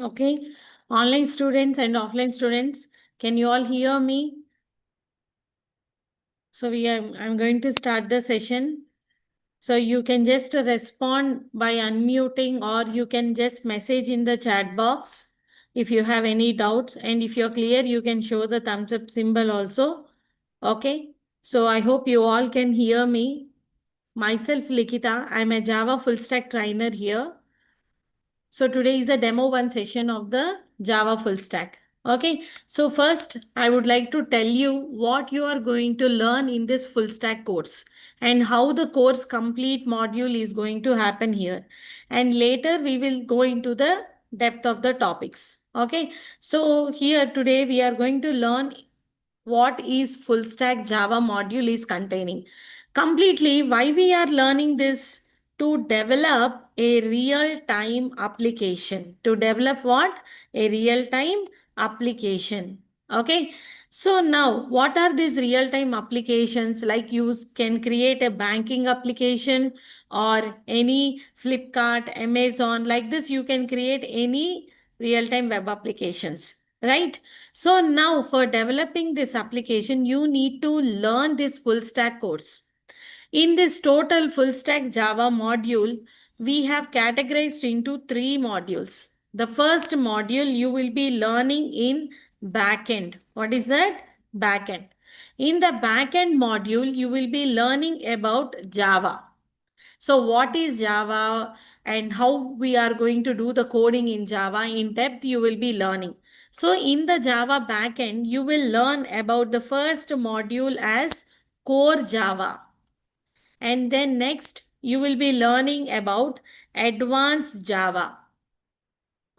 Okay, online students and offline students, can you all hear me? So I'm going to start the session. So you can just respond by unmuting, or you can just message in the chat box if you have any doubts. And if you're clear, you can show the thumbs up symbol also. Okay, so I hope you all can hear me. Myself, Likita, I'm a Java full stack trainer here. So today is a demo one session of the Java full stack. Okay, so first I would like to tell you what you are going to learn in this full stack course and how the course complete module is going to happen here. And later we will go into the depth of the topics. Okay, so here today we are going to learn what is full stack Java module is containing. Completely, why we are learning this? To develop a real-time application. To develop what? A real-time application. Okay. So now, what are these real-time applications? Like you can create a banking application or any Flipkart, Amazon. Like this, you can create any real-time web applications. Right? So now for developing this application, you need to learn this full stack course. In this total full stack Java module, we have categorized into three modules. The first module you will be learning in backend. What is that? Backend. In the backend module, you will be learning about Java. So what is Java and how we are going to do the coding in Java in depth you will be learning. So in the Java backend, you will learn about the first module as core Java. And then next, you will be learning about advanced Java.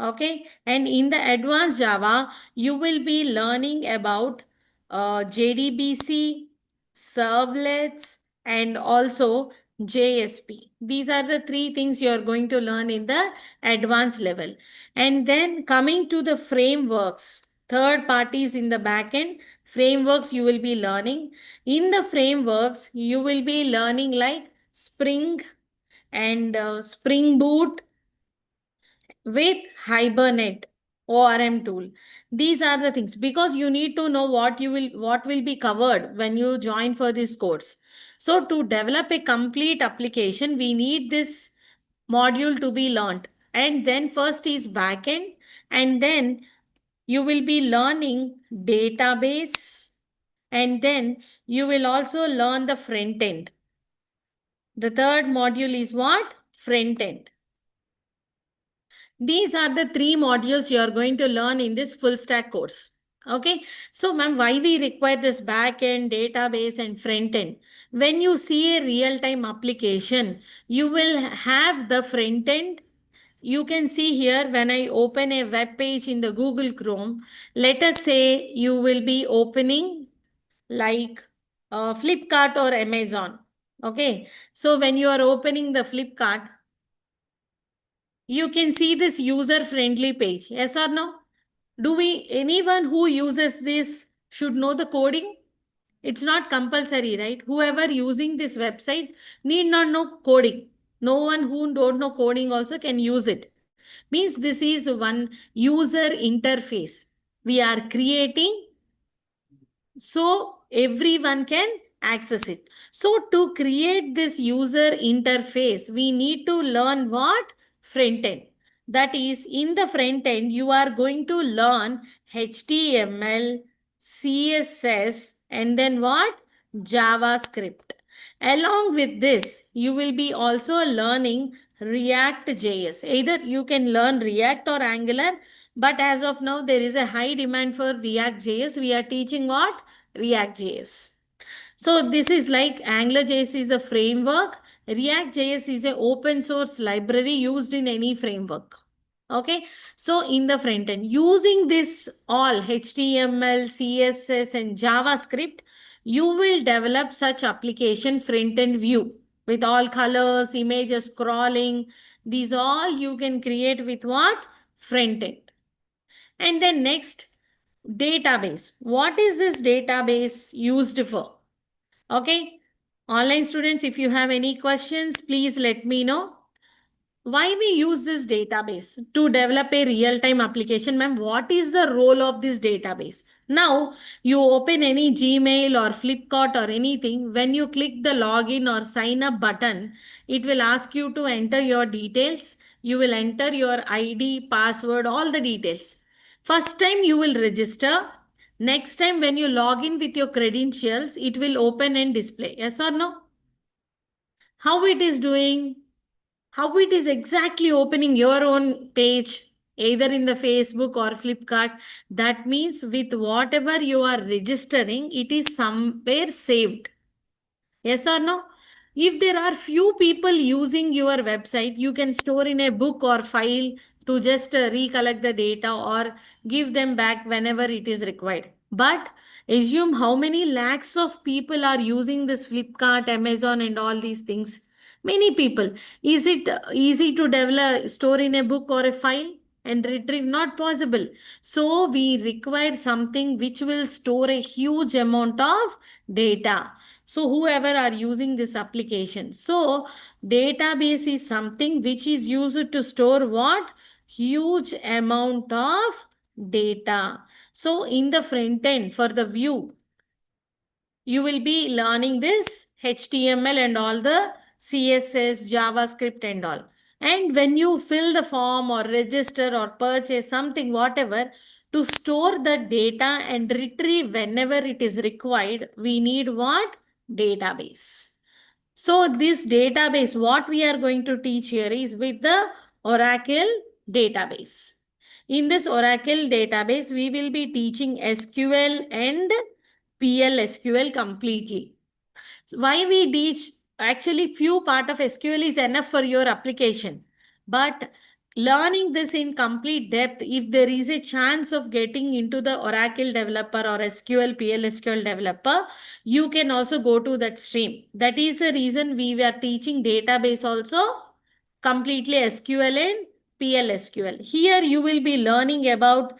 Okay. And in the advanced Java, you will be learning about JDBC, servlets, and also JSP. These are the three things you are going to learn in the advanced level. And then coming to the frameworks, third parties in the backend, frameworks you will be learning. In the frameworks, you will be learning like Spring and Spring Boot with Hibernate ORM tool. These are the things because you need to know what will be covered when you join for this course. So to develop a complete application, we need this module to be learned. And then first is backend, and then you will be learning database, and then you will also learn the front end. The third module is what? Front end. These are the three modules you are going to learn in this full stack course. Okay. So, ma'am, why we require this back end, database, and front end? When you see a real time application, you will have the front end. You can see here when I open a web page in the Google Chrome, let us say you will be opening like Flipkart or Amazon. Okay. So, when you are opening the Flipkart, you can see this user friendly page. Yes or no? Anyone who uses this should know the coding? It's not compulsory, right? Whoever using this website need not know coding. No one who don't know coding also can use it. Means this is one user interface. We are creating so everyone can access it. So to create this user interface, we need to learn what? Front end. That is, in the front end, you are going to learn HTML, CSS, and then what? JavaScript. Along with this, you will be also learning React.js. Either you can learn React or Angular, but as of now, there is a high demand for React.js. We are teaching what? React.js. So this is like AngularJS is a framework. React.js is an open source library used in any framework. Okay. So in the front end, using this all HTML, CSS, and JavaScript, you will develop such application front end view with all colors, images, scrolling. These all you can create with what? Front end. And then next, database. What is this database used for? Okay. Online students, if you have any questions, please let me know. why we use this database to develop a real-time application, ma'am? What is the role of this database? Now, you open any Gmail or Flipkart or anything, when you click the login or sign up button, it will ask you to enter your details. You will enter your ID, password, all the details. First time you will register. Next time when you log in with your credentials, it will open and display. Yes or no? How it is doing? How it is exactly opening your own page, either in the Facebook or Flipkart? That means with whatever you are registering, it is somewhere saved. Yes or no? If there are few people using your website, you can store in a book or file to just recollect the data or give them back whenever it is required. But assume how many lakhs of people are using this Flipkart, Amazon, and all these things. Many people. Is it easy to develop, store in a book or a file and retrieve? Not possible. So we require something which will store a huge amount of data. So whoever are using this application. So database is something which is used to store what? Huge amount of data. So in the front end for the view, you will be learning this HTML and all the CSS, JavaScript and all. And when you fill the form or register or purchase something, whatever, to store the data and retrieve whenever it is required, we need what? Database. So this database, what we are going to teach here is with the Oracle database. In this Oracle database, we will be teaching SQL and PLSQL completely. Why we teach? Actually, few part of SQL is enough for your application. But learning this in complete depth, if there is a chance of getting into the Oracle developer or SQL, PLSQL developer, you can also go to that stream. That is the reason we were teaching database also completely SQL and PLSQL. Here you will be learning about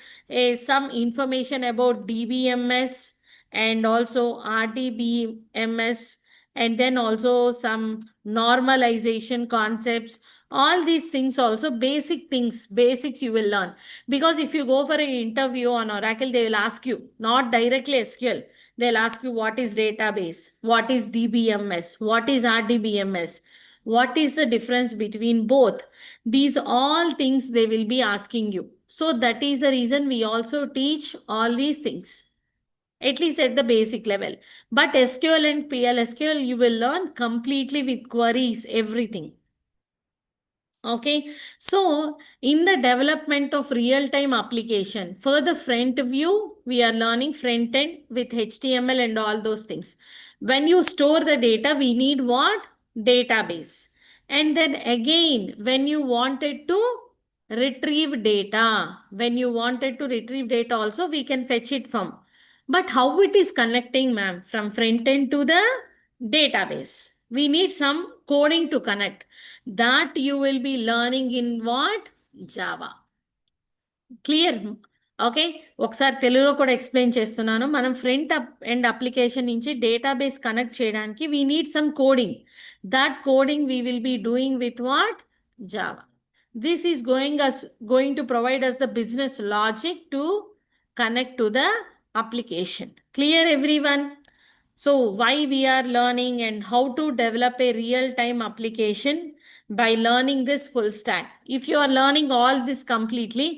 some information about DBMS and also RDBMS, and then also some normalization concepts. All these things also basic things, basics you will learn. Because if you go for an interview on Oracle, they will ask you, not directly SQL. They'll ask you what is database, what is DBMS, what is RDBMS, what is the difference between both. These all things they will be asking you. So that is the reason we also teach all these things, at least at the basic level. But SQL and PLSQL, you will learn completely with queries, everything. Okay, so in the development of real-time application, for the front view, we are learning front end with HTML and all those things. When you store the data, we need what? Database. And then again, when you wanted to retrieve data, also, we can fetch it from. But how it is connecting, ma'am, from front end to the database? We need some coding to connect. That you will be learning in what? Java. Clear? Okay, ఒకసారి తెలుగులో కూడా explain చేస్తున్నాను. మనం front end application నుంచి database connect చేయడానికి we need some coding. That coding we will be doing with what? Java. This is going to provide us the business logic to connect to the application. Clear, everyone? So why we are learning and how to develop a real-time application by learning this full stack. If you are learning all this completely,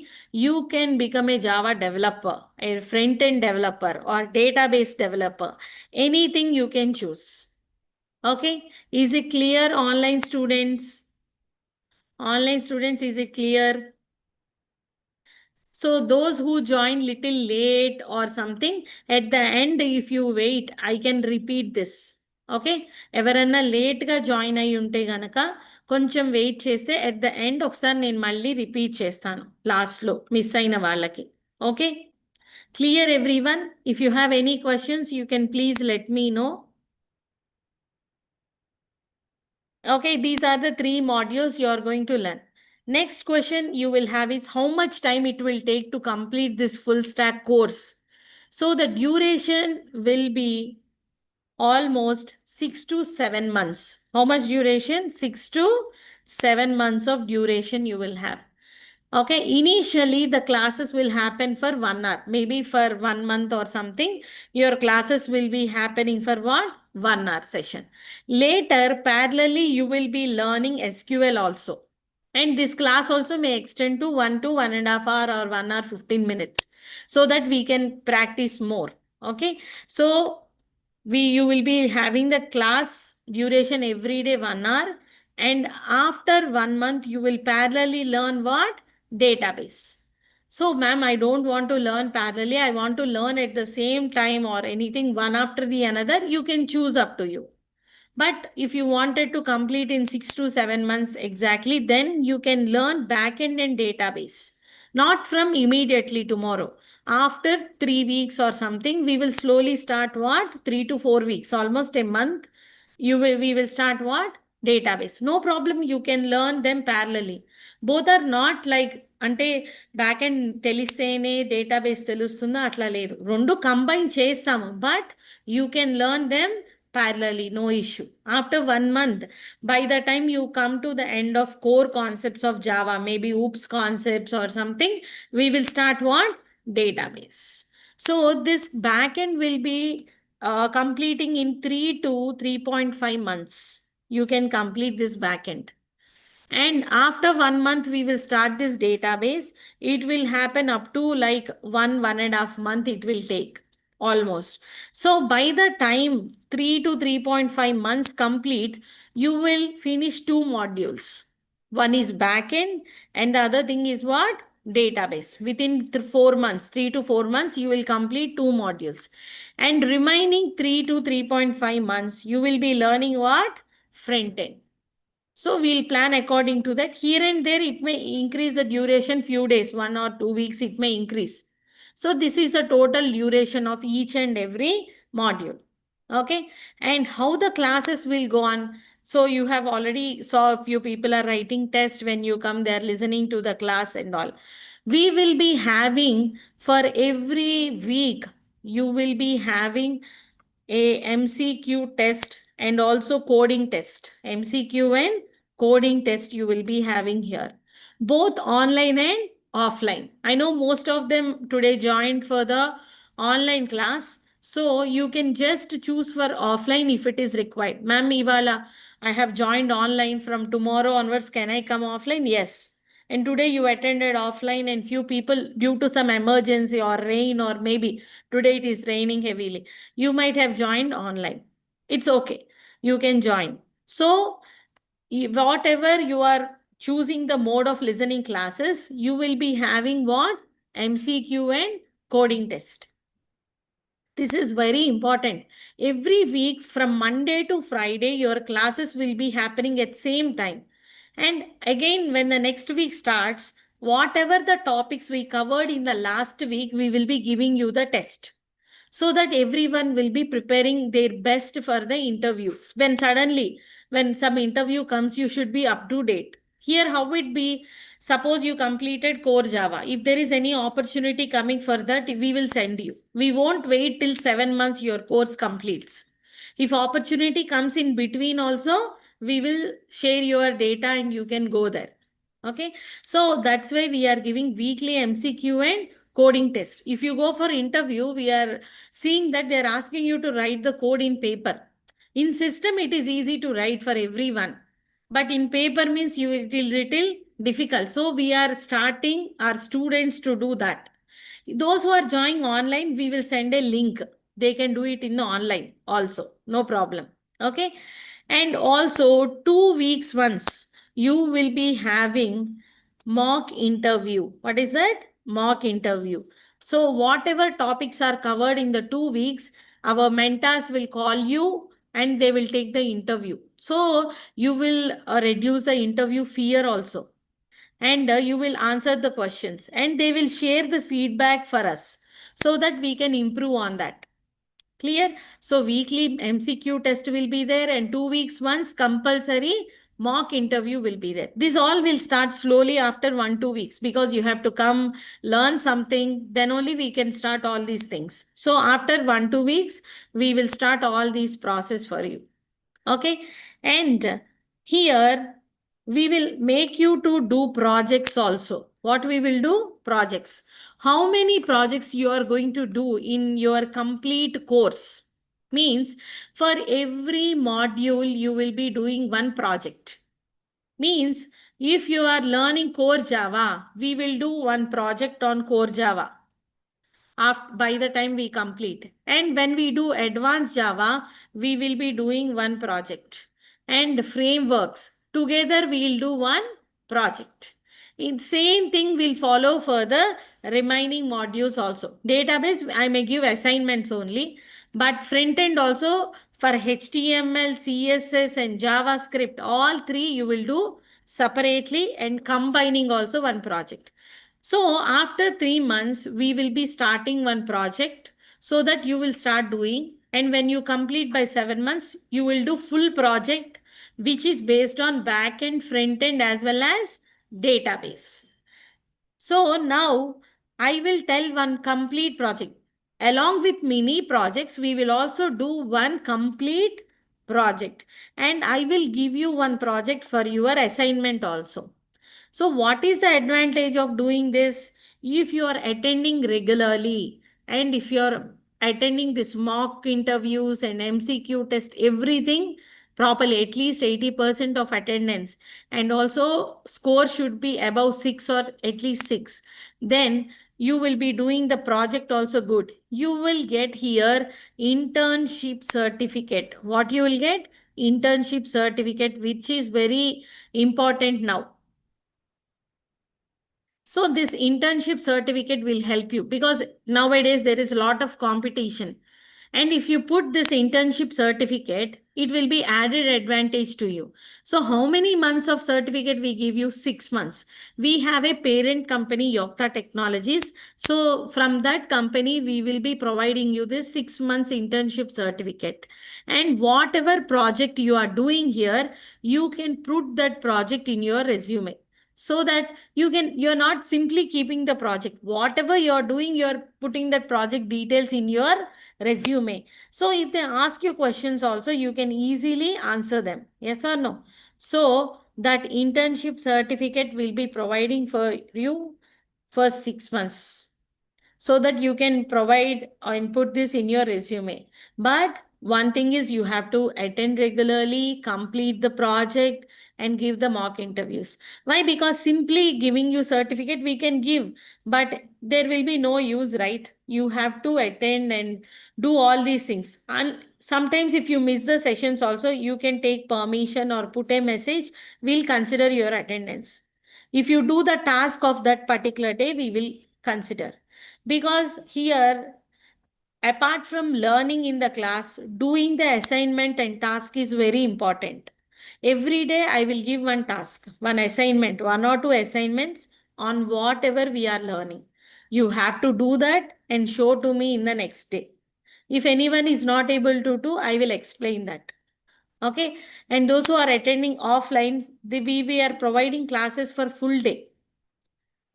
you can become a Java developer, a front-end developer or database developer. Anything you can choose. Okay, is it clear, online students? Online students, is it clear? So those who join little late or something, at the end, if you wait, I can repeat this. Okay, ఎవరన్నా లేట్గా join అయి ఉంటే గనక కొంచెం wait చేస్తే at the end ఒకసారి నేను మళ్ళీ రిపీట్ చేస్తాను లాస్ట్లో మిస్ అయిన వాళ్ళకి. Okay, clear everyone? If you have any questions you can please let me know. Okay, these are the 3 modules you are going to learn. Next question you will have is how much time it will take to complete this full stack course. So the duration will be almost 6 to 7 months. How much duration? 6 to 7 months of duration you will have. Okay, initially the classes will happen for 1 hour, maybe for 1 month or something. Your classes will be happening for what? 1 hour session. Later, parallelly, you will be learning SQL also. And this class also may extend to 1 to 1.5 hour or 1 hour 15 minutes so that we can practice more. Okay, so you will be having the class duration every day 1 hour, and after 1 month you will parallelly learn what? Database. So ma'am, I don't want to learn parallelly, I want to learn at the same time or anything one after the another. You can choose, up to you. But if you wanted to complete in 6 to 7 months exactly, then you can learn backend and database. Not from immediately tomorrow. After 3 weeks or something, we will slowly start what? 3 to 4 weeks, almost a month. We will start what? Database. No problem. You can learn them parallelly. Both are not like అంటే back and తెలిస్తేనే database తెలుస్తుందా, అట్లా లేదు. రెండు combine చేస్తాము, but you can learn them parallelly, no issue. After 1 month, by the time you come to the end of core concepts of Java, maybe OOPS concepts or something, we will start what? Database. So this backend will be completing in 3 to 3.5 months. You can complete this backend. And after 1 month, we will start this database. It will happen up to like 1.5 month it will take almost. So by the time 3 to 3.5 months complete, you will finish 2 modules. One is backend and the other thing is what? Database. Within 4 months, 3 to 4 months, you will complete 2 modules. And remaining 3 to 3.5 months, you will be learning what? Front end. So we'll plan according to that. Here and there, it may increase the duration few days, 1 or 2 weeks, it may increase. So this is the total duration of each and every module. Okay. And how the classes will go on. So you have already saw a few people are writing tests. When you come there, listening to the class and all. We will be having for every week, you will be having a MCQ test and also coding test. MCQ and coding test you will be having here, both online and offline. I know most of them today joined for the online class, so you can just choose for offline if it is required. Ma'am, Ivala, I have joined online, from tomorrow onwards, can I come offline? Yes. And today you attended offline and few people due to some emergency or rain, or maybe today it is raining heavily, you might have joined online. It's okay. You can join. So whatever you are choosing the mode of listening classes, you will be having what? MCQ and coding test. This is very important. Every week from Monday to Friday, your classes will be happening at same time. And again, when the next week starts, whatever the topics we covered in the last week, we will be giving you the test, so that everyone will be preparing their best for the interviews. When suddenly, when some interview comes, you should be up to date. Here, how it be? Suppose you completed core Java. If there is any opportunity coming for that, we will send you. We won't wait till 7 months your course completes. If opportunity comes in between also, we will share your data and you can go there. Okay. So that's why we are giving weekly MCQ and coding test. If you go for interview, we are seeing that they are asking you to write the code in paper. In system, it is easy to write for everyone. But in paper means it is little difficult. So we are starting our students to do that. Those who are joining online, we will send a link. They can do it in the online also. No problem. Okay. And also 2 weeks once, you will be having mock interview. What is that? Mock interview. So whatever topics are covered in the 2 weeks, our mentors will call you and they will take the interview. So you will reduce the interview fear also. And you will answer the questions and they will share the feedback for us so that we can improve on that. Clear? So weekly MCQ test will be there and 2 weeks once compulsory mock interview will be there. This all will start slowly after 1-2 weeks, because you have to come learn something, then only we can start all these things. So after 1-2 weeks, we will start all these process for you. Okay. And here, we will make you to do projects also. What we will do? Projects. How many projects you are going to do in your complete course? Means for every module you will be doing one project. Means if you are learning core Java, we will do one project on core Java after, by the time we complete. And when we do advanced Java, we will be doing one project. And frameworks, together we will do one project. In same thing will follow for the remaining modules also. Database, I may give assignments only, but front end also for HTML, CSS and JavaScript, all three you will do separately and combining also one project. So after 3 months, we will be starting one project so that you will start doing. And when you complete by 7 months, you will do full project, which is based on back end, front end, as well as database. So now I will tell one complete project. Along with mini projects, we will also do one complete project. And I will give you one project for your assignment also. So what is the advantage of doing this? If you are attending regularly and if you are attending this mock interviews and MCQ test, everything properly, at least 80% of attendance, and also score should be above 6 or at least 6, then you will be doing the project also good. You will get here internship certificate. What you will get? Internship certificate, which is very important now. So this internship certificate will help you because nowadays there is a lot of competition. And if you put this internship certificate, it will be added advantage to you. So how many months of certificate we give you? 6 months. We have a parent company, Yokta Technologies. So from that company, we will be providing you this 6 months internship certificate. And whatever project you are doing here, you can put that project in your resume so that you're not simply keeping the project. Whatever you're doing, you're putting that project details in your resume. So if they ask you questions also, you can easily answer them. Yes or no? So that internship certificate will be providing for you for 6 months so that you can provide and put this in your resume. But one thing is you have to attend regularly, complete the project and give the mock interviews. Why? Because simply giving you certificate we can give, but there will be no use, right? You have to attend and do all these things. And sometimes if you miss the sessions also, you can take permission or put a message. We'll consider your attendance. If you do the task of that particular day, we will consider. Because here, apart from learning in the class, doing the assignment and task is very important. Every day I will give one task, one assignment, one or two assignments on whatever we are learning. You have to do that and show to me in the next day. If anyone is not able to do, I will explain that. Okay. And those who are attending offline, we are providing classes for full day.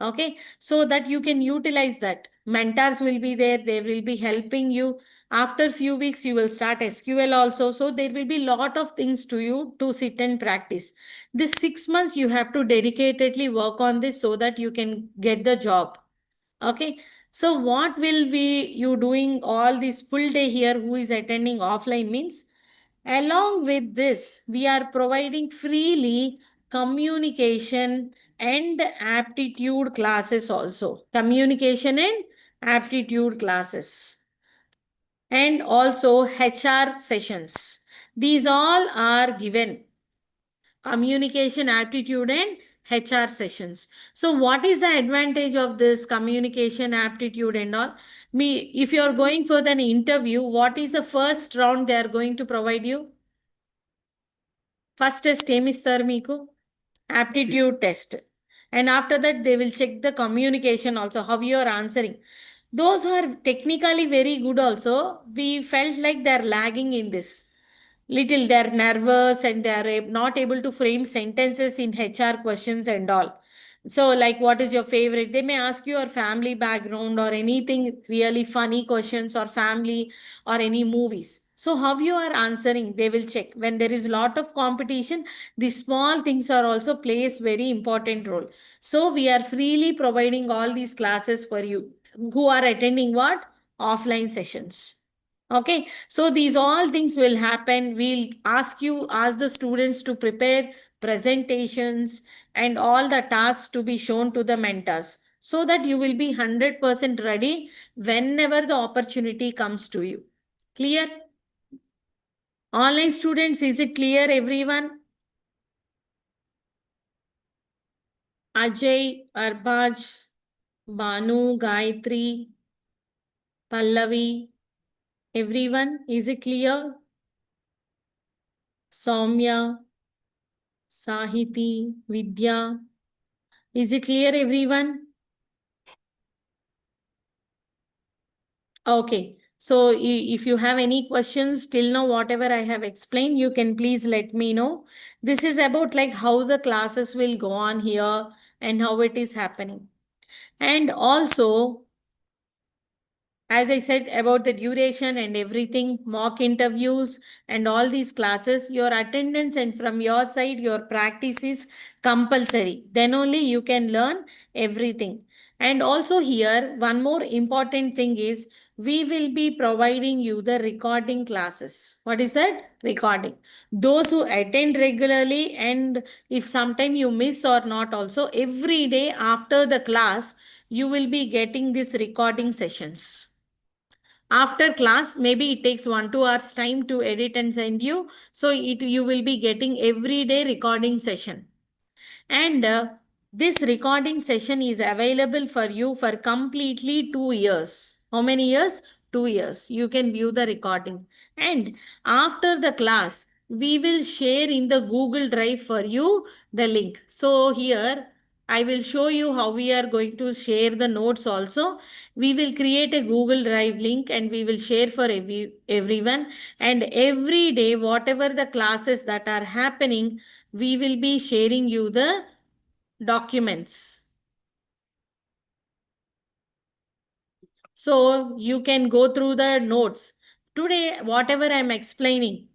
Okay, so that you can utilize that. Mentors will be there, they will be helping you. After few weeks, you will start SQL also. So there will be lot of things to you to sit and practice. This 6 months, you have to dedicatedly work on this so that you can get the job. Okay, so what will be you doing all this full day here who is attending offline means? Along with this, we are providing freely communication and aptitude classes also. Communication and aptitude classes. And also HR sessions. These all are given. Communication, aptitude and HR sessions. So what is the advantage of this communication, aptitude and all? If you are going for an interview, what is the first round they are going to provide you? First test ఏమి ఇస్తారు మీకు? Aptitude test. And after that, they will check the communication also, how you are answering. Those who are technically very good also, we felt like they are lagging in this. Little they are nervous and they are not able to frame sentences in HR questions and all. So like, what is your favorite? They may ask you your family background or anything really funny questions or family or any movies. So how you are answering, they will check. When there is a lot of competition, the small things are also plays very important role. So we are freely providing all these classes for you who are attending what? Offline sessions. Okay, so these all things will happen. We'll ask the students to prepare presentations and all the tasks to be shown to the mentors so that you will be 100% ready whenever the opportunity comes to you. Clear? Online students, is it clear, everyone? Ajay, Arbaj, Banu, Gayatri, Pallavi, everyone, is it clear? Soumya, Sahiti, Vidya, is it clear, everyone? Okay. So if you have any questions till now, whatever I have explained, you can please let me know. This is about like how the classes will go on here and how it is happening. And also, as I said about the duration and everything, mock interviews and all these classes, your attendance and from your side, your practice is compulsory. Then only you can learn everything. And also here, one more important thing is we will be providing you the recording classes. What is that? Recording. Those who attend regularly and if sometime you miss or not also, every day after the class, you will be getting these recording sessions. After class, maybe it takes 1 2 hours time to edit and send you. So you will be getting everyday recording session. And this recording session is available for you for completely 2 years. How many years? 2 years. You can view the recording. And after the class, we will share in the Google Drive for you the link. So here I will show you how we are going to share the notes also. We will create a Google Drive link and we will share for everyone. And every day, whatever the classes that are happening, we will be sharing you the documents. So you can go through the notes. Today, whatever I'm explaining,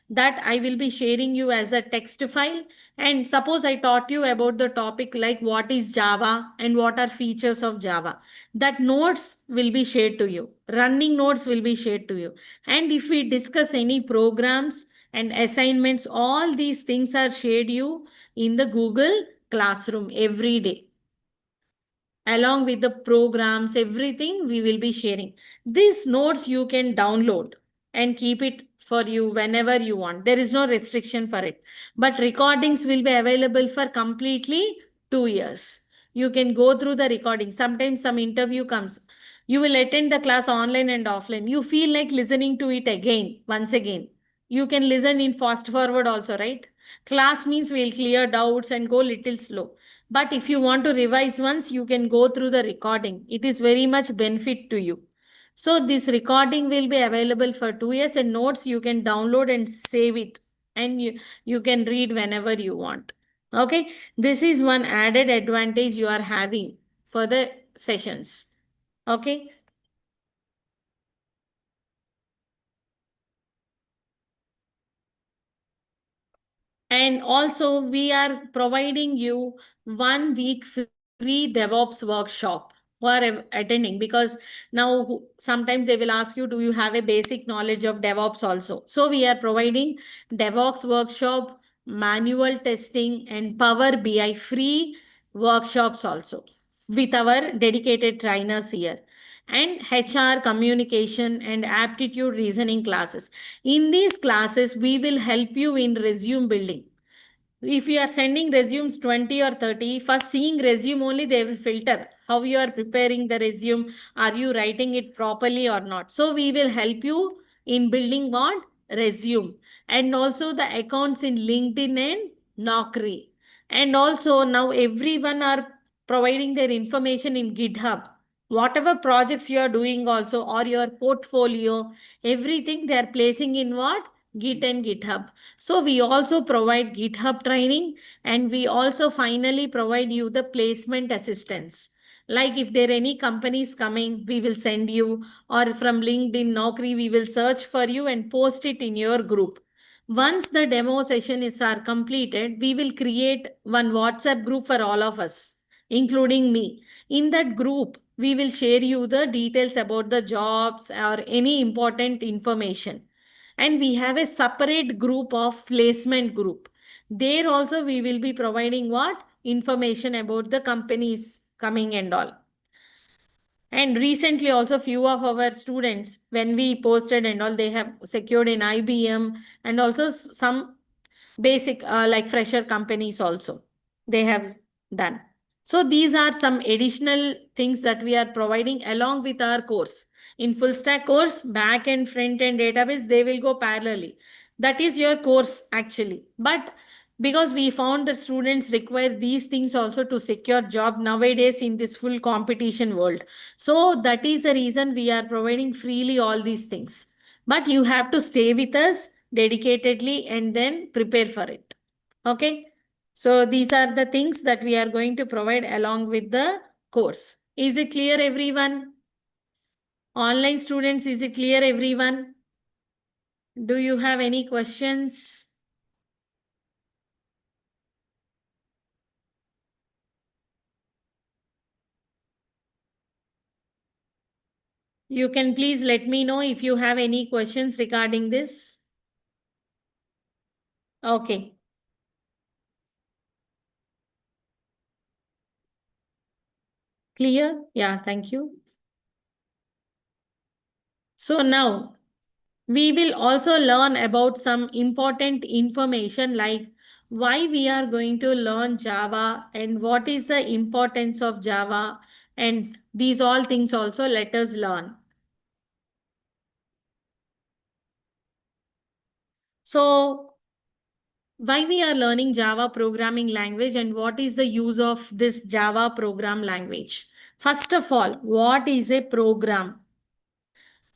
that I will be sharing you as a text file. And suppose I taught you about the topic like what is Java and what are features of Java. That notes will be shared to you. Running notes will be shared to you. And if we discuss any programs and assignments, all these things are shared you in the Google Classroom every day along with the programs, everything we will be sharing. These notes you can download and keep it for you whenever you want. There is no restriction for it. But recordings will be available for completely 2 years. You can go through the recording. Sometimes some interview comes. You will attend the class online and offline. You feel like listening to it again, once again. You can listen in fast forward also, right? Class means we'll clear doubts and go little slow. But if you want to revise once, you can go through the recording. It is very much benefit to you. So this recording will be available for 2 years and notes you can download and save it. And you can read whenever you want. Okay. This is one added advantage you are having for the sessions. Okay. And also we are providing you 1 week free DevOps workshop for attending because now sometimes they will ask you, do you have a basic knowledge of DevOps also? So we are providing DevOps workshop, manual testing and Power BI free workshops also with our dedicated trainers here and HR communication and aptitude reasoning classes. In these classes, we will help you in resume building. If you are sending resumes 20 or 30, first seeing resume only they will filter how you are preparing the resume. Are you writing it properly or not? So we will help you in building what? Resume. And also the accounts in LinkedIn and Naukri. And also now everyone are providing their information in GitHub. Whatever projects you are doing also or your portfolio, everything they are placing in what? Git and GitHub. So we also provide GitHub training and we also finally provide you the placement assistance. Like if there are any companies coming, we will send you, or from LinkedIn, Naukri, we will search for you and post it in your group. Once the demo session is are completed, we will create one WhatsApp group for all of us, including me. In that group, we will share you the details about the jobs or any important information. And we have a separate group of placement group. There also we will be providing what? Information about the companies coming and all. And recently also few of our students, when we posted and all, they have secured in IBM and also some basic like fresher companies also they have done. So these are some additional things that we are providing along with our course. In full stack course, back and front end database, they will go parallelly. That is your course actually. But because we found that students require these things also to secure job nowadays in this full competition world. So that is the reason we are providing freely all these things. But you have to stay with us dedicatedly and then prepare for it. Okay. So these are the things that we are going to provide along with the course. Is it clear, everyone? Online students, is it clear, everyone? Do you have any questions? You can please let me know if you have any questions regarding this. Okay. Clear? Yeah, thank you. So now we will also learn about some important information like why we are going to learn Java and what is the importance of Java, and these all things also let us learn. So why we are learning Java programming language and what is the use of this Java program language? First of all, what is a program?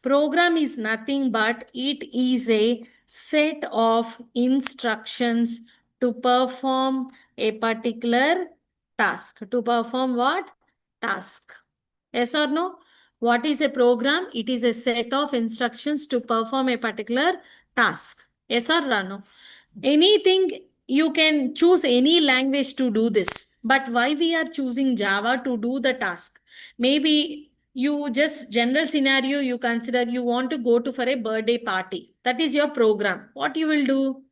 Program is nothing but it is a set of instructions to perform a particular task. To perform what? Task. Yes or no? What is a program? It is a set of instructions to perform a particular task. Yes or no? Anything, you can choose any language to do this. But why we are choosing Java to do the task? Maybe you just general scenario you consider you want to go to for a birthday party. That is your program. What you will do?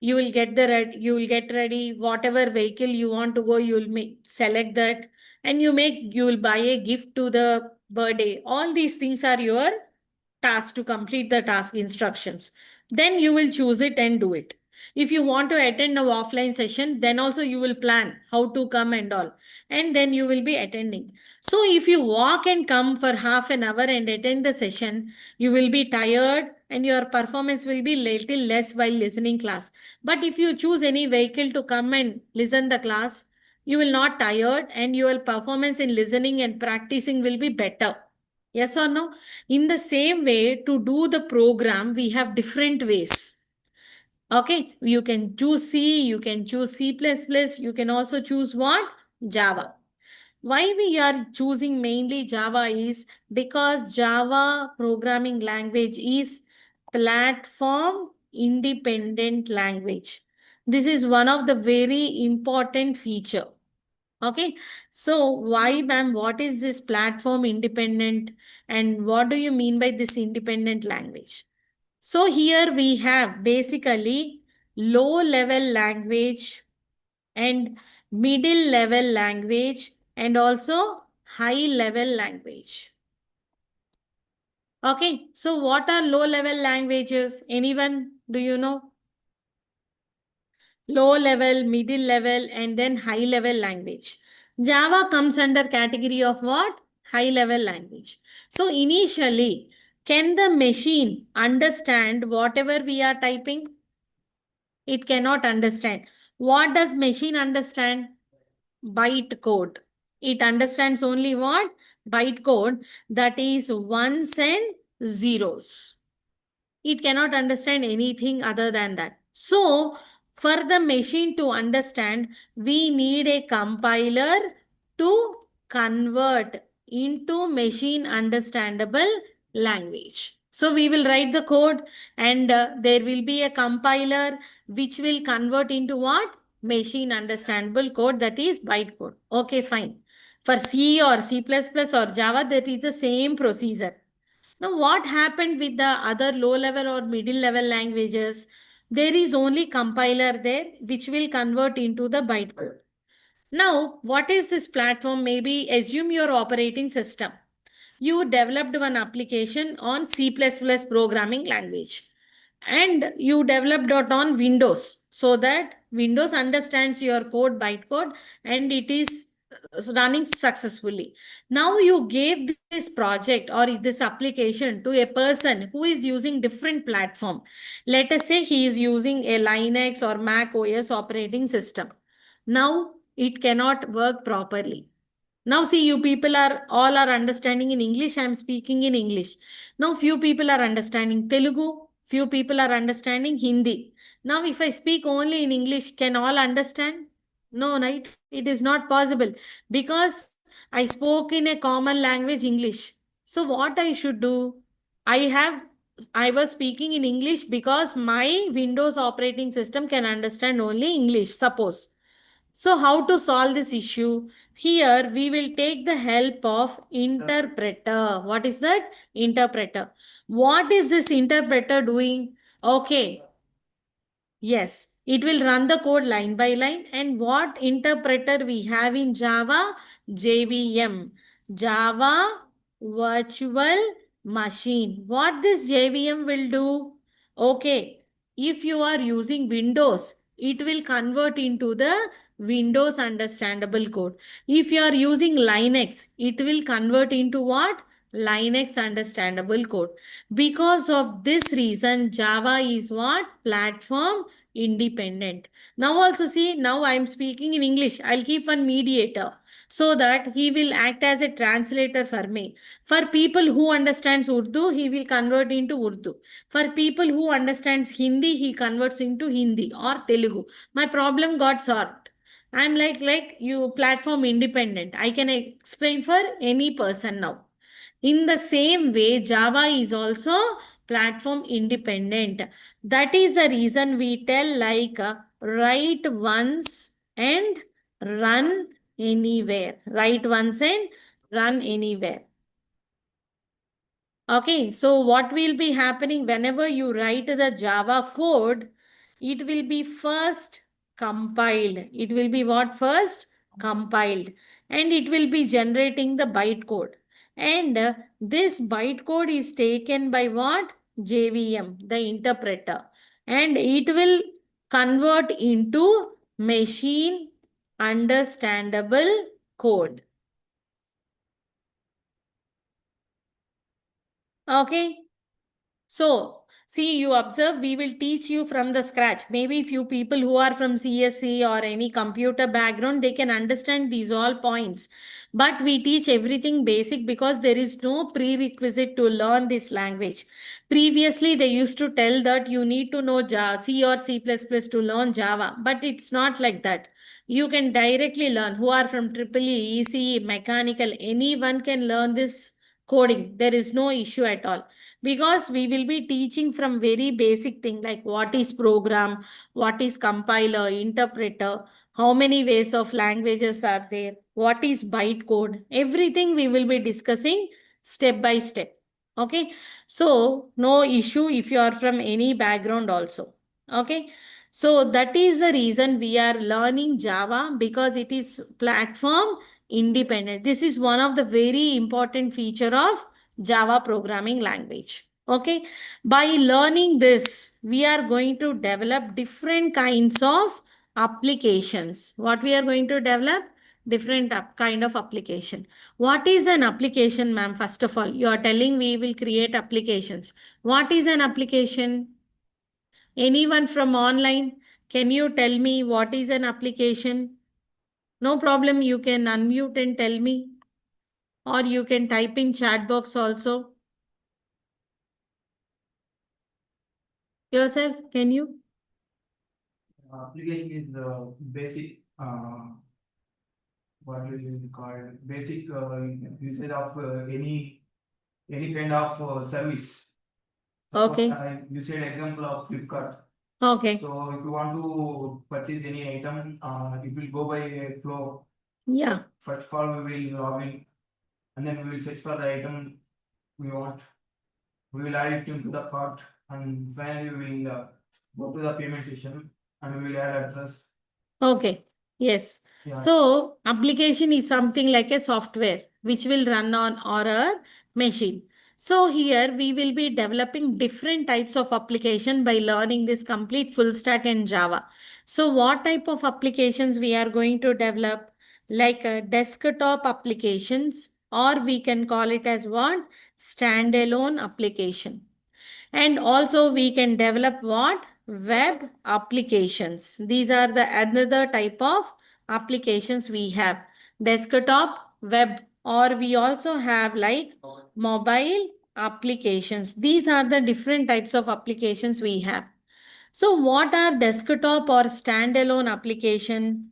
You will get the you will get ready, whatever vehicle you want to go, you will make select that, and you will buy a gift to the birthday. All these things are your task to complete the task instructions. Then you will choose it and do it. If you want to attend an offline session, then also you will plan how to come and all, and then you will be attending. So if you walk and come for half an hour and attend the session, you will be tired and your performance will be little less while listening class. But if you choose any vehicle to come and listen the class, you will not tired and your performance in listening and practicing will be better. Yes or no? In the same way, to do the program, we have different ways. Okay, you can choose C, you can choose C++, you can also choose what? Java. Why we are choosing mainly Java is because Java programming language is platform independent language. This is one of the very important feature. Okay, so why, ma'am, what is this platform independent and what do you mean by this independent language? So here we have basically low level language and middle level language and also high level language. Okay, so what are low level languages? Anyone, do you know? Low level, middle level, and then high level language. Java comes under category of what? High level language. So initially, can the machine understand whatever we are typing? It cannot understand. What does machine understand? Byte code. It understands only what? Byte code, that is ones and zeros. It cannot understand anything other than that. So, for the machine to understand, we need a compiler to convert into machine understandable language. So we will write the code and there will be a compiler which will convert into what? Machine understandable code, that is bytecode. Okay, fine. For C or C++ or Java, that is the same procedure. Now, what happened with the other low level or middle level languages? There is only compiler there which will convert into the bytecode. Now, what is this platform? Maybe assume your operating system. You developed one application on C++ programming language and you developed it on Windows so that Windows understands your code bytecode and it is running successfully. Now you gave this project or this application to a person who is using different platform. Let us say he is using a Linux or Mac OS operating system. Now it cannot work properly. Now see, you people are all are understanding in English. I am speaking in English. Now few people are understanding Telugu. Few people are understanding Hindi. Now if I speak only in English, can all understand? No, right? It is not possible because I spoke in a common language, English. So what I should do? I have I was speaking in English because my Windows operating system can understand only English, suppose. So how to solve this issue? Here we will take the help of interpreter. What is that? Interpreter. What is this interpreter doing? Okay. Yes, it will run the code line by line. And what interpreter we have in Java? JVM. Java Virtual Machine. What this JVM will do? Okay, if you are using Windows, it will convert into the Windows understandable code. If you are using Linux, it will convert into what? Linux understandable code. Because of this reason, Java is what? Platform independent. Now also see, now I am speaking in English. I'll keep one mediator so that he will act as a translator for me. For people who understands Urdu, he will convert into Urdu. For people who understands Hindi, he converts into Hindi or Telugu. My problem got solved. I'm like you platform independent. I can explain for any person now. In the same way, Java is also platform independent. That is the reason we tell like write once and run anywhere. Write once and run anywhere. Okay, so what will be happening whenever you write the Java code, it will be first compiled. It will be what first? Compiled. And it will be generating the bytecode. And this bytecode is taken by what? JVM, the interpreter. And it will convert into machine understandable code. Okay. So, see, you observe, we will teach you from the scratch. Maybe few people who are from CSC or any computer background, they can understand these all points. But we teach everything basic because there is no prerequisite to learn this language. Previously, they used to tell that you need to know C or C++ to learn Java, but it's not like that. You can directly learn who are from EEE, ECE, mechanical, anyone can learn this coding. There is no issue at all because we will be teaching from very basic thing like what is program, what is compiler, interpreter, how many ways of languages are there, what is bytecode, everything we will be discussing step by step. Okay, so no issue if you are from any background also. Okay, so that is the reason we are learning Java because it is platform independent. This is one of the very important feature of Java programming language. Okay, by learning this, we are going to develop different kinds of applications. What we are going to develop? Different kind of application. What is an application, ma'am? First of all, you are telling we will create applications. What is an application? Anyone from online? Can you tell me what is an application? No problem, you can unmute and tell me, or you can type in chat box also. Yourself, can you? Application is the basic what will you call it? Basic usage of any kind of service. Okay. You said example of Flipkart. Okay. So if you want to purchase any item, it will go by a flow. Yeah. First of all, we will log in, and then we will search for the item we want. We will add it into the cart, and finally we will go to the payment session, and we will add address. Okay. Yes. Yeah. So application is something like a software which will run on our machine. So here we will be developing different types of application by learning this complete full stack in Java. So what type of applications we are going to develop? Like desktop applications, or we can call it as what? Standalone application. And also we can develop what? Web applications. These are the another type of applications we have. Desktop, web, or we also have like mobile applications. These are the different types of applications we have. So what are desktop or standalone application?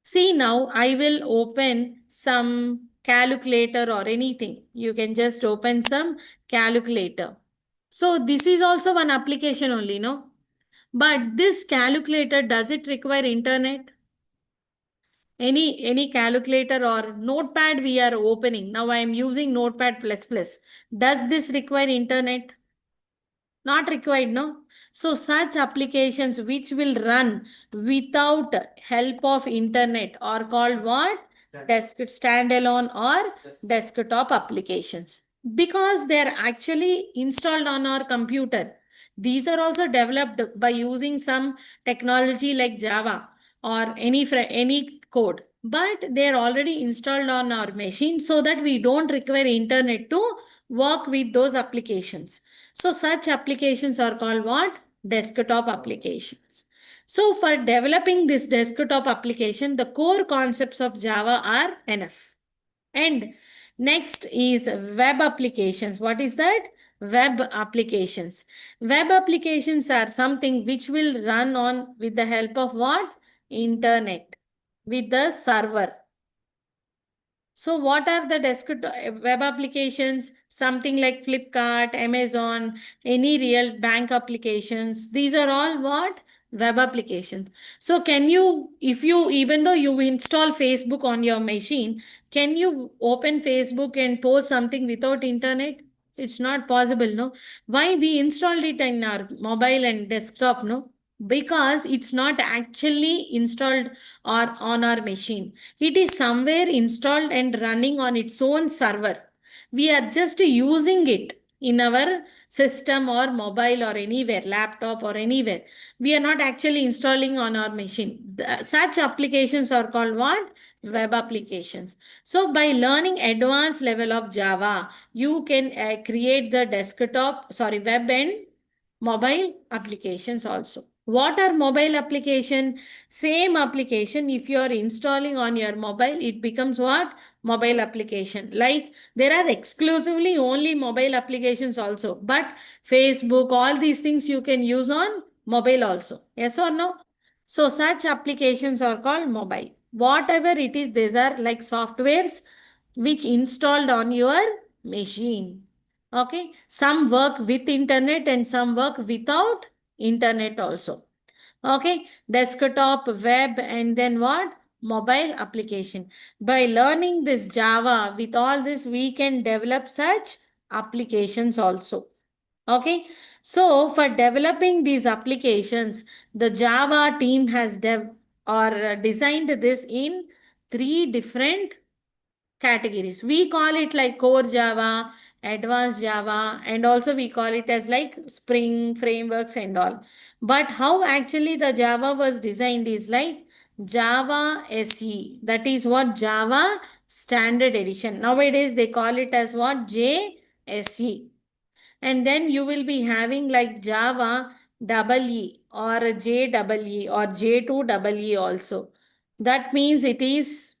See, now I will open some calculator or anything. You can just open some calculator. So this is also one application only, no? But this calculator, does it require internet? Any calculator or notepad we are opening. Now I am using notepad plus plus. Does this require internet? Not required, no? So such applications which will run without help of internet are called what? Standalone or desktop applications. Because they are actually installed on our computer. These are also developed by using some technology like Java or any code. But they are already installed on our machine so that we don't require internet to work with those applications. So such applications are called what? Desktop applications. So for developing this desktop application, the core concepts of Java are enough. And next is web applications. What is that? Web applications. Web applications are something which will run on with the help of what? Internet, with the server. So what are the desktop web applications? Something like Flipkart, Amazon, any real bank applications. These are all what? Web applications. So can you, if you, even though you install Facebook on your machine, can you open Facebook and post something without internet? It's not possible, no? Why we installed it in our mobile and desktop, no? Because it's not actually installed or on our machine. It is somewhere installed and running on its own server. We are just using it in our system or mobile or anywhere, laptop or anywhere. We are not actually installing on our machine. Such applications are called what? Web applications. So by learning advanced level of Java, you can create the web and mobile applications also. What are mobile application? Same application, if you are installing on your mobile, it becomes what? Mobile application. Like there are exclusively only mobile applications also, but Facebook, all these things you can use on mobile also. Yes or no? So such applications are called mobile. Whatever it is, these are like softwares which installed on your machine. Okay, some work with internet and some work without internet also. Okay, desktop, web, and then what? Mobile application. By learning this Java, with all this, we can develop such applications also. Okay, so for developing these applications, the Java team has designed this in three different categories. We call it like core Java, advanced Java, and also we call it as like Spring frameworks and all. But how actually the Java was designed is like Java SE. That is what? Java Standard Edition. Nowadays they call it as what? JSE. And then you will be having like Java EE or JEE or J2EE also. That means it is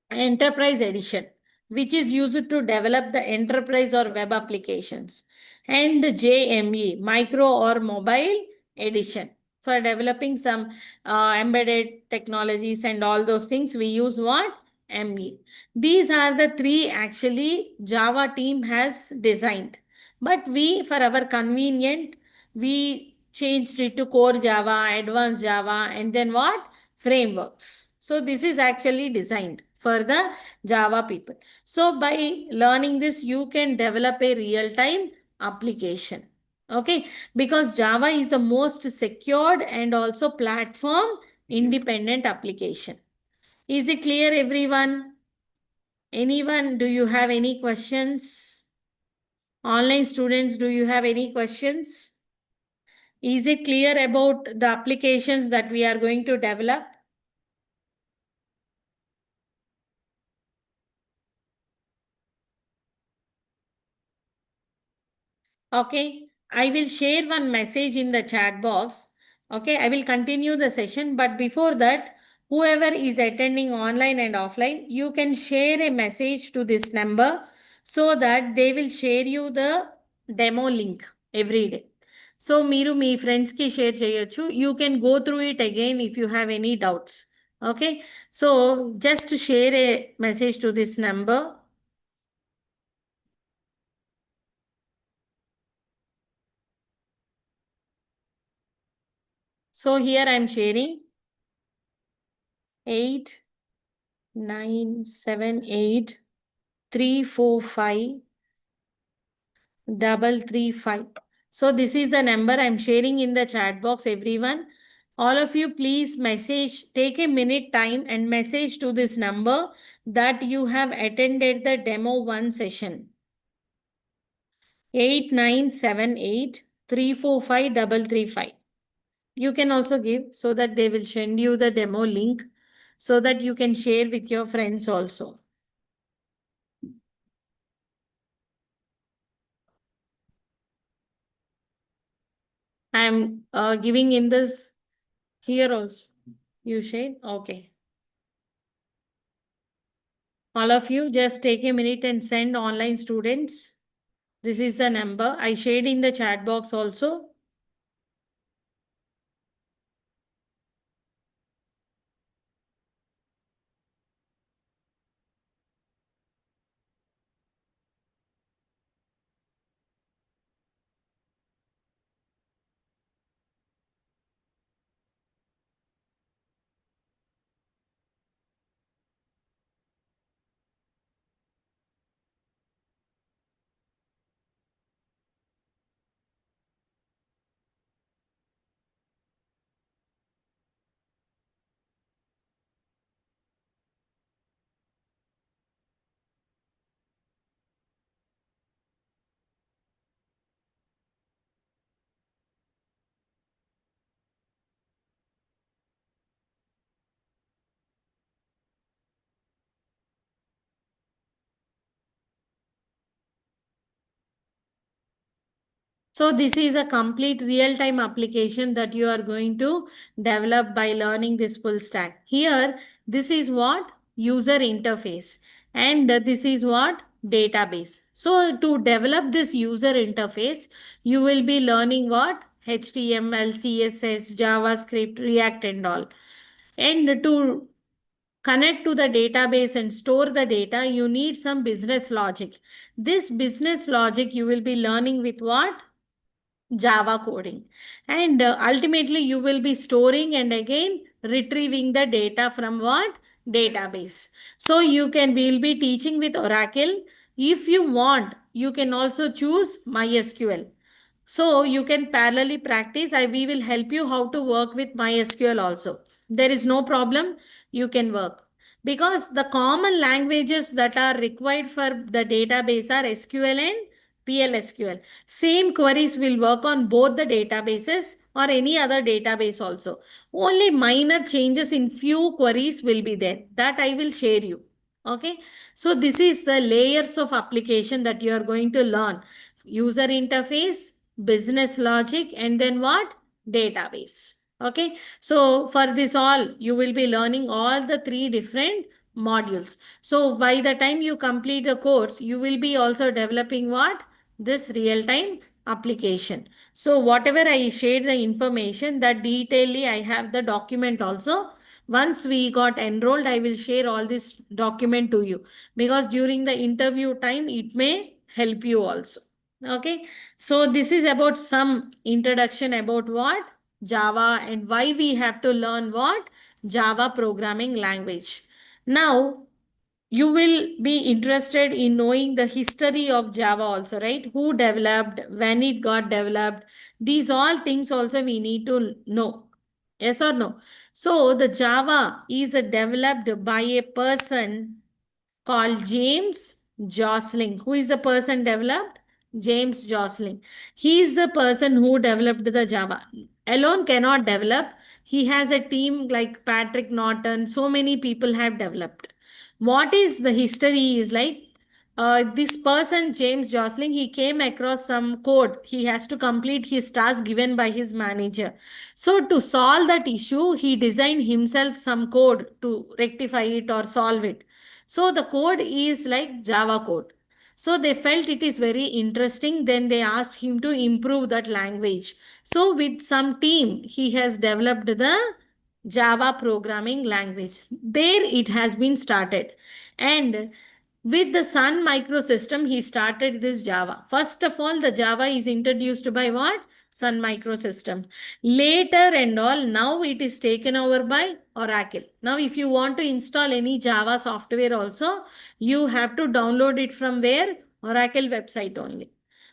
Enterprise Edition, which is used to develop the enterprise or web applications, and JME, Micro or Mobile Edition. For developing some embedded technologies and all those things, we use what? ME. These are the three actually Java team has designed. But we, for our convenient, we changed it to core Java, advanced Java, and then what? Frameworks. So this is actually designed for the Java people. So by learning this, you can develop a real-time application. Okay, because Java is the most secured and also platform independent application. Is it clear, everyone? Anyone, do you have any questions? Online students, do you have any questions? Is it clear about the applications that we are going to develop? Okay, I will share one message in the chat box. Okay, I will continue the session, but before that, whoever is attending online and offline, you can share a message to this number so that they will share you the demo link every day. So మీరు మీ ఫ్రెండ్స్కి share చేయొచ్చు. You can go through it again if you have any doubts. Okay, so just share a message to this number. So here I am sharing 89783453335. So this is the number I'm sharing in the chat box, everyone. All of you, please message, take a minute time and message to this number that you have attended the demo 1 session. 89783453335. You can also give so that they will send you the demo link so that you can share with your friends also. I am giving in this here also. You share? Okay. All of you just take a minute and send online students. This is the number. I shared in the chat box also. So this is a complete real-time application that you are going to develop by learning this full stack. Here, this is what? User interface. And this is what? Database. So to develop this user interface, you will be learning what? HTML, CSS, JavaScript, React and all. And to connect to the database and store the data, you need some business logic. This business logic you will be learning with what? Java coding. And ultimately, you will be storing and again retrieving the data from what? Database. So you can, we'll be teaching with Oracle. If you want, you can also choose MySQL. So you can parallelly practice. We will help you how to work with MySQL also. There is no problem. You can work. Because the common languages that are required for the database are SQL and PLSQL. Same queries will work on both the databases or any other database also. Only minor changes in few queries will be there. That I will share you. Okay. So this is the layers of application that you are going to learn. User interface, business logic, and then what? Database. Okay. So for this all, you will be learning all the three different modules. So by the time you complete the course, you will be also developing what? This real-time application. So whatever I shared the information, that detailedly I have the document also. Once we got enrolled, I will share all this document to you, because during the interview time it may help you also. Okay, so this is about some introduction about what Java and why we have to learn what Java programming language. Now you will be interested in knowing the history of Java also, right? Who developed, when it got developed. These all things also we need to know. Yes or no? So the Java is developed by a person called James Jostling. Who is the person developed? James Jostling. He is the person who developed the Java. Alone cannot develop. He has a team like Patrick Norton. So many people have developed. What is the history is like, this person, James Jostling, he came across some code. He has to complete his task given by his manager. So, to solve that issue, he designed himself some code to rectify it or solve it. So, the code is like Java code. So, they felt it is very interesting. Then they asked him to improve that language. So, with some team, he has developed the Java programming language. There it has been started. And with the Sun Microsystem, he started this Java. First of all, the Java is introduced by what? Sun Microsystem. Later and all, now it is taken over by Oracle. Now, if you want to install any Java software also, you have to download it from where? Oracle website only.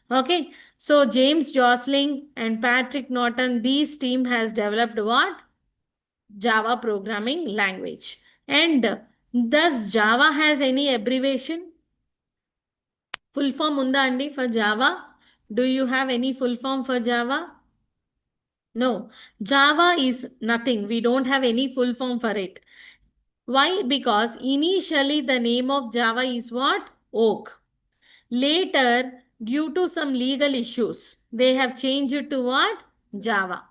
Okay. So, James Jostling and Patrick Norton, these team has developed what? Java programming language. And does Java has any abbreviation? Full form unda andi for Java? Do you have any full form for Java? No. Java is nothing. We don't have any full form for it. Why? Because initially the name of Java is what? Oak. Later, due to some legal issues, they have changed it to what? Java.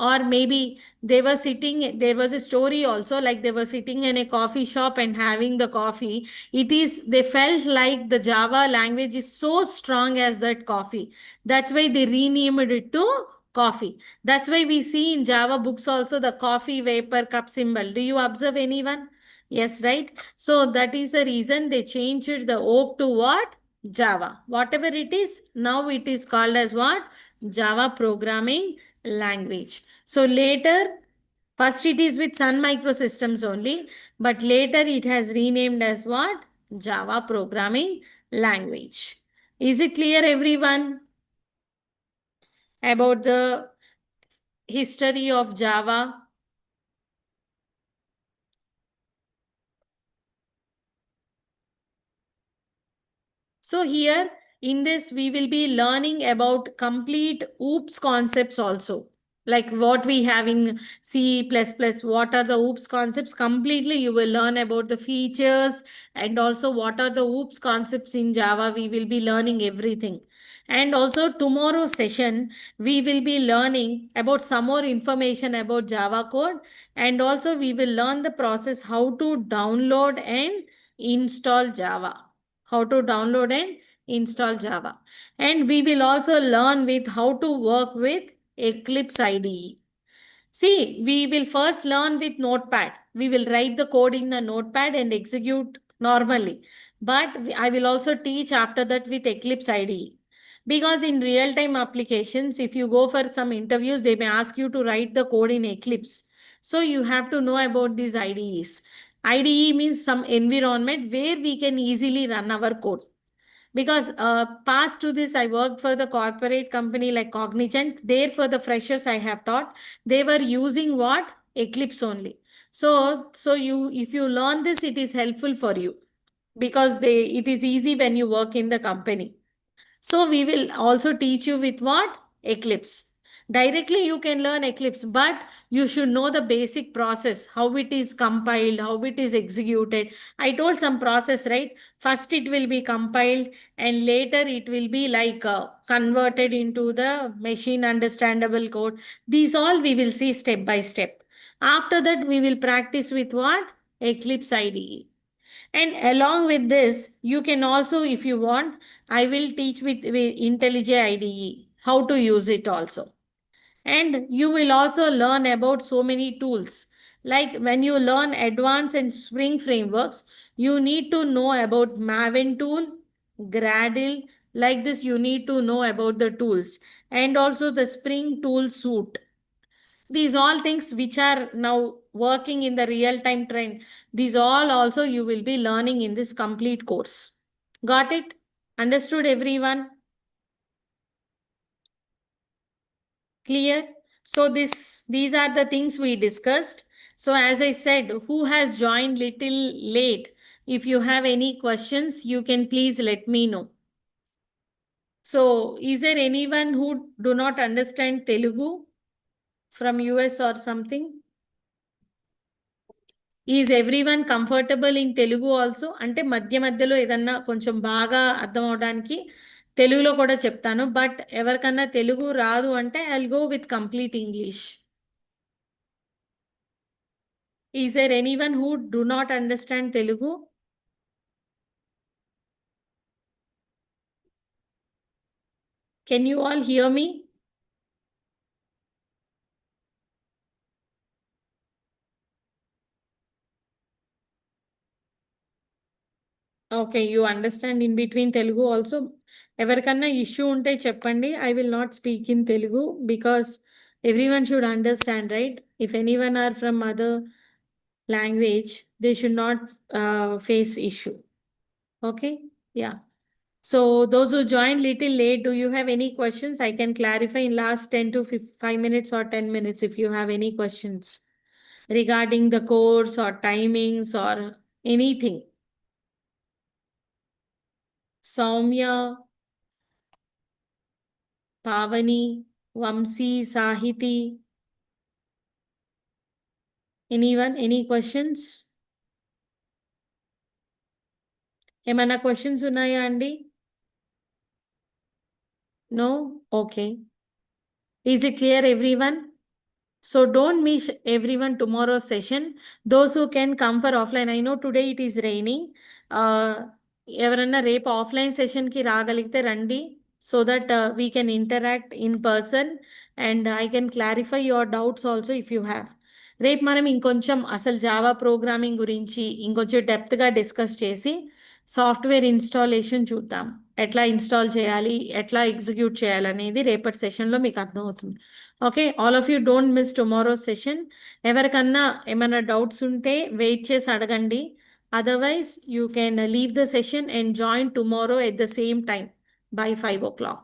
Or maybe they were sitting, there was a story also, like they were sitting in a coffee shop and having the coffee. It is, they felt like the Java language is so strong as that coffee. That's why they renamed it to coffee. That's why we see in Java books also the coffee vapor cup symbol. Do you observe anyone? Yes, right? So that is the reason they changed the oak to what? Java. Whatever it is, now it is called as what? Java programming language. So later, first it is with Sun Microsystems only, but later it has renamed as what? Java programming language. Is it clear, everyone, about the history of Java? So here in this, we will be learning about complete OOPS concepts also. Like what we have in C++, what are the OOPS concepts? Completely you will learn about the features, and also what are the OOPS concepts in Java. We will be learning everything. And also tomorrow's session, we will be learning about some more information about Java code. And also we will learn the process how to download and install Java. How to download and install Java. And we will also learn with how to work with Eclipse IDE. See, we will first learn with Notepad. We will write the code in the Notepad and execute normally. But I will also teach after that with Eclipse IDE. Because in real-time applications, if you go for some interviews, they may ask you to write the code in Eclipse. So you have to know about these IDEs. IDE means some environment where we can easily run our code. Because past to this, I worked for the corporate company like Cognizant. There for the freshers I have taught, they were using what? Eclipse only. So you, if you learn this, it is helpful for you, because it is easy when you work in the company. So we will also teach you with what? Eclipse. Directly you can learn Eclipse, but you should know the basic process, how it is compiled, how it is executed. I told some process, right? First it will be compiled, and later it will be like converted into the machine understandable code. These all we will see step by step. After that we will practice with what? Eclipse IDE. And along with this, you can also, if you want, I will teach with IntelliJ IDE. how to use it also. And you will also learn about so many tools. Like when you learn advanced and Spring frameworks, you need to know about Maven tool, Gradle. Like this, you need to know about the tools and also the Spring tool suite. These all things which are now working in the real time trend. These all also you will be learning in this complete course. Got it? Understood, everyone? Clear? So these are the things we discussed. So as I said, who has joined little late? If you have any questions, you can please let me know. So is there anyone who do not understand Telugu from US or something? Is everyone comfortable in Telugu also? అంటే మధ్య మధ్యలో ఏదన్నా కొంచెం బాగా అర్థం అవడానికి తెలుగులో కూడా చెప్తాను. బట్ ఎవరికన్నా తెలుగు రాదు అంటే I will go with complete English. Is there anyone who do not understand Telugu? Can you all hear me? Okay, you understand in between Telugu also. ఎవరికన్నా ఇష్యూ ఉంటే చెప్పండి. I will not speak in Telugu because everyone should understand, right? If anyone are from other language, they should not face issue. Okay, yeah. So those who joined little late, do you have any questions? I can clarify in last 10 to 5 minutes or 10 minutes if you have any questions regarding the course or timings or anything. Soumya, Pavani, Vamsi, Sahiti. Anyone? Any questions? ఏమైనా questions ఉన్నాయా అండి? No? Okay. Is it clear, everyone? So don't miss everyone tomorrow's session. Those who can come for offline. I know today it is raining. ఎవరన్నా రేపు offline సెషన్కి రాగలిగితే రండి. So that we can interact in person and I can clarify your doubts also if you have. రేపు మనం ఇంకొంచెం అసలు Java programming గురించి ఇంకొంచెం డెప్త్గా డిస్కస్ చేసి సాఫ్ట్వేర్ ఇన్స్టాలేషన్ చూద్దాం. ఎట్లా ఇన్స్టాల్ చేయాలి, ఎట్లా ఎగ్జిక్యూట్ చేయాలనేది రేపటి సెషన్లో మీకు అర్థమవుతుంది. Okay, all of you don't miss tomorrow session. ఎవరికన్నా ఏమైనా డౌట్స్ ఉంటే వెయిట్ చేసి అడగండి. Otherwise you can leave the session and join tomorrow at the same time by 5 o'clock.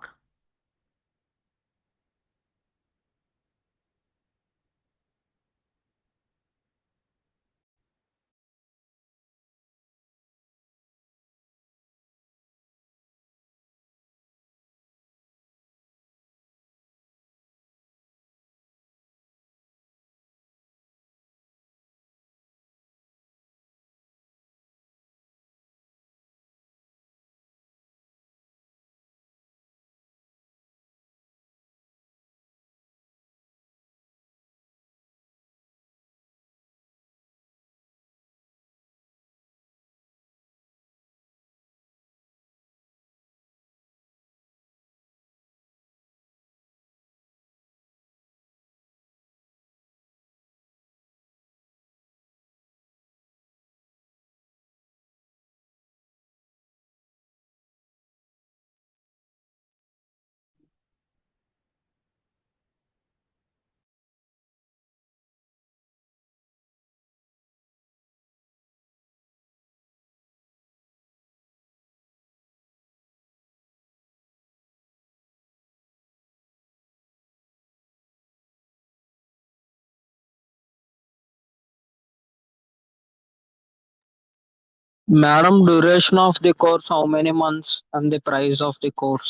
Madam, duration of the course, how many months, and the price of the course?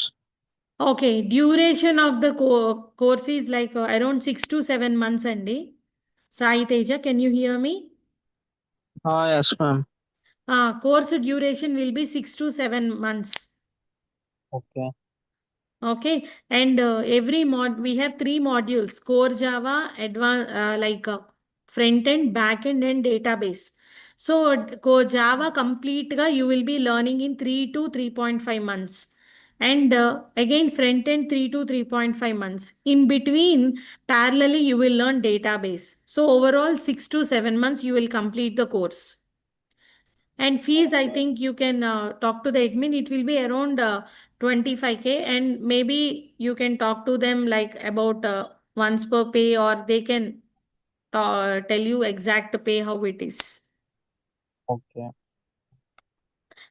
Okay, duration of the course is like around 6 to 7 months andi. Sai Teja, can you hear me? Yes, ma'am. Course duration will be 6 to 7 months. Okay. Okay, and every we have 3 modules: core Java, advanced front end, back end, and database. So core Java complete you will be learning in 3 to 3.5 months. And again, front end 3 to 3.5 months. In between, parallelly, you will learn database. So overall, 6 to 7 months, you will complete the course. And fees, I think you can talk to the admin. It will be around 25K, and maybe you can talk to them like about once per pay, or they can tell you exact pay how it is. Okay.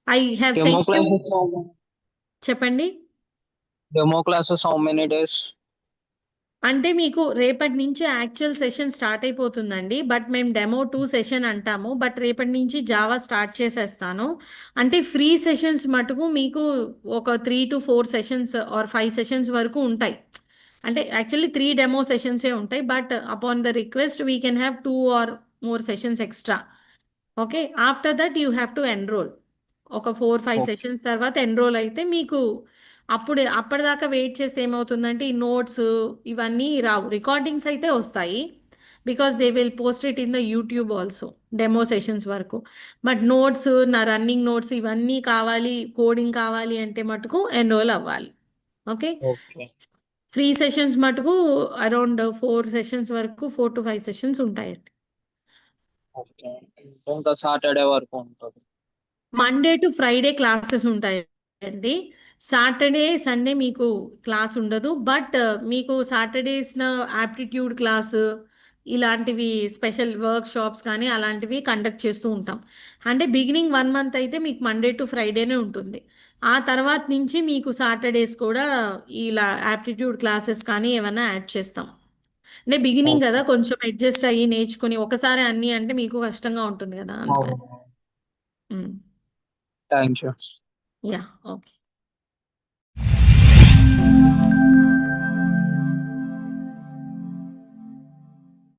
I have Demo sent classes, you. చెప్పండి. demo classes, how many days? అంటే మీకు రేపటి నుంచి actual session start అయిపోతుందండి. But మేము demo 2 session అంటాము. But రేపటి నుంచి జావా స్టార్ట్ చేసేస్తాను. అంటే ఫ్రీ సెషన్స్ మటుకు మీకు ఒక 3 to 4 సెషన్స్ ఆర్ 5 సెషన్స్ వరకు ఉంటాయి. అంటే యాక్చువల్లీ 3 డెమో సెషన్సే ఉంటాయి. But upon the request we can have 2 or more sessions extra. Okay. After that you have to enroll. ఒక 4-5 Okay. సెషన్స్ తర్వాత ఎన్రోల్ అయితే మీకు అప్పటిదాకా వెయిట్ చేస్తే ఏమవుతుందంటే ఈ నోట్స్ ఇవన్నీ రావు. రికార్డింగ్స్ అయితే వస్తాయి. Because they will post it in the YouTube also demo sessions వరకు. బట్ నోట్స్, నా రన్నింగ్ నోట్స్ ఇవన్నీ కావాలి, కోడింగ్ కావాలి అంటే మటుకు ఎన్రోల్ అవ్వాలి. ఓకే. Okay. ఫ్రీ సెషన్స్ మటుకు అరౌండ్ 4 సెషన్స్ వరకు 4 to 5 సెషన్స్ ఉంటాయండి. Okay. ఇంకా సాటర్డే వరకు ఉంటుంది. మండే టు ఫ్రైడే క్లాసెస్ ఉంటాయండి. సాటర్డే సండే మీకు క్లాస్ ఉండదు. బట్ మీకు సాటర్డేస్న యాప్టిట్యూడ్ క్లాసు ఇలాంటివి స్పెషల్ వర్క్ షాప్స్ కానీ అలాంటివి కండక్ట్ చేస్తూ ఉంటాం. అంటే బిగినింగ్ 1 మంత్ అయితే మీకు మండే టు ఫ్రైడేనే ఉంటుంది. ఆ తర్వాత నుంచి మీకు సాటర్డేస్ కూడా ఇలా యాప్టిట్యూడ్ క్లాసెస్ కానీ ఏమైనా యాడ్ చేస్తాం. అంటే బిగినింగ్ కదా, Okay. కొంచెం అడ్జస్ట్ అయ్యి నేర్చుకుని ఒకసారి అన్నీ అంటే మీకు కష్టంగా ఉంటుంది కదా, అందుకని. Thank you. Yeah, okay.